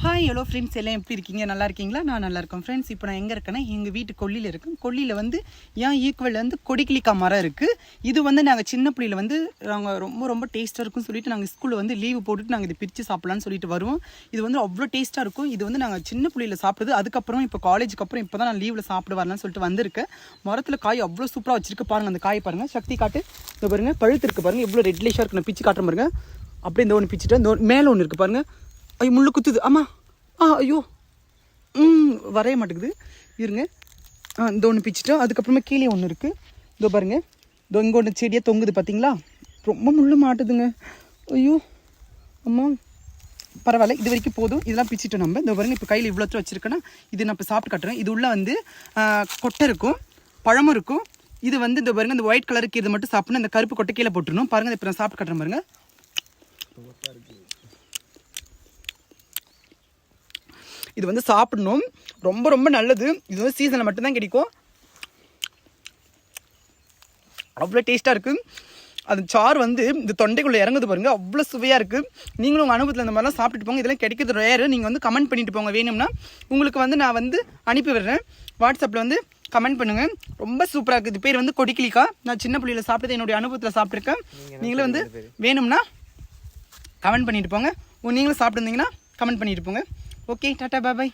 Hi hello friends, எல்லாம் எப்படி இருக்கீங்க? நல்லா இருக்கீங்களா? நான் நல்லா இருக்கேன் ஃப்ரெண்ட்ஸ். இப்போ நான் எங்கே இருக்கேன்னா, எங்கள் வீட்டு கொல்லியில் இருக்கேன். கொல்லியில் வந்து ஏன் ஈக்குவல் வந்து கொடிக்கிளிக்காய் மரம் இருக்குது. இது வந்து நாங்கள் சின்ன பிள்ளையில் வந்து நாங்கள் ரொம்ப டேஸ்ட்டாக இருக்கும்னு சொல்லிட்டு நாங்கள் ஸ்கூலில் வந்து லீவு போட்டுட்டு நாங்கள் இதை பிரித்து சாப்பிட்லான்னு சொல்லிட்டு வருவோம். இது வந்து அவ்வளோ டேஸ்ட்டாக இருக்கும். இது வந்து நாங்கள் சின்ன பிள்ளையில் சாப்பிடுது. அதுக்கப்புறம் இப்போ காலேஜுக்கு அப்புறம் இப்போ தான் நான் லீவில் சாப்பிட வரலான்னு சொல்லிட்டு வந்திருக்கேன். மரத்தில் காய் அவ்வளோ சூப்பராக வச்சிருக்கு. பாருங்கள், அந்த காய் பாருங்கள், சக்தி காட்டு. இந்த பாருங்கள், பழுத்து இருக்குது பாருங்கள், எவ்வளோ ரெட்லிஷாக இருக்குது. நான் பிச்சு காட்டுற பாருங்க. அப்படியே இந்த ஒன்று பிச்சுட்டு இந்த மேலே ஒன்று இருக்குது பாருங்கள். ஐயோ, முள்ளு குத்துது. ஆமாம், ஐயோ, வரைய மாட்டேங்குது, இருங்க. இந்த ஒன்று பிச்சுட்டோம். அதுக்கப்புறமா கீழே ஒன்று இருக்குது. இதோ பாருங்க, இதோ இங்கே ஒன்று செடியாக தொங்குது பார்த்தீங்களா? ரொம்ப முள்ளு மாட்டுதுங்க. ஐயோ அம்மா, பரவாயில்ல, இது வரைக்கும் போதும். இதெல்லாம் பிச்சுட்டோம் நம்ம. இந்த பாருங்க, இப்போ கையில் இவ்வளோத்த வச்சுருக்கேன்னா இது நான் இப்போ சாப்பிட்டு காட்டுறேன். இது உள்ள வந்து கொட்டை இருக்கும், பழமும் இருக்கும். இது வந்து இந்த பாருங்க, இந்த ஒயிட் கலருக்கு இது மட்டும் சாப்பிடணும். இந்த கருப்பு கொட்டை கீழே போட்டுருணும். பாருங்கள், இப்போ நான் சாப்பிட்டு காட்டுறேன் பாருங்க. இது வந்து சாப்பிடணும், ரொம்ப நல்லது. இது வந்து சீசனில் மட்டும்தான் கிடைக்கும். அவ்வளோ டேஸ்ட்டாக இருக்குது. அது சாறு வந்து இந்த தொண்டைக்குள்ளே இறங்குது பாருங்கள், அவ்வளோ சுவையாக இருக்குது. நீங்களும் உங்கள் அனுபவத்தில் இந்த மாதிரிலாம் சாப்பிட்டுட்டு போங்க. இதெல்லாம் கிடைக்கிறது ரேரு. நீங்கள் வந்து கமெண்ட் பண்ணிட்டு போங்க. வேணும்னா உங்களுக்கு வந்து நான் வந்து அனுப்பி விடுறேன். வாட்ஸ்அப்பில் வந்து கமெண்ட் பண்ணுங்கள். ரொம்ப சூப்பராக இருக்குது. இது பேர் வந்து கொடிக்கிளிக்காய். நான் சின்ன பிள்ளையில் சாப்பிட்டது என்னுடைய அனுபவத்தில் சாப்பிட்ருக்கேன். நீங்களும் வந்து வேணும்னா கமெண்ட் பண்ணிட்டு போங்க. நீங்களும் சாப்பிட்டுருந்தீங்கன்னா கமெண்ட் பண்ணிட்டு போங்க. ஓகே, டாட்டா, பாய்.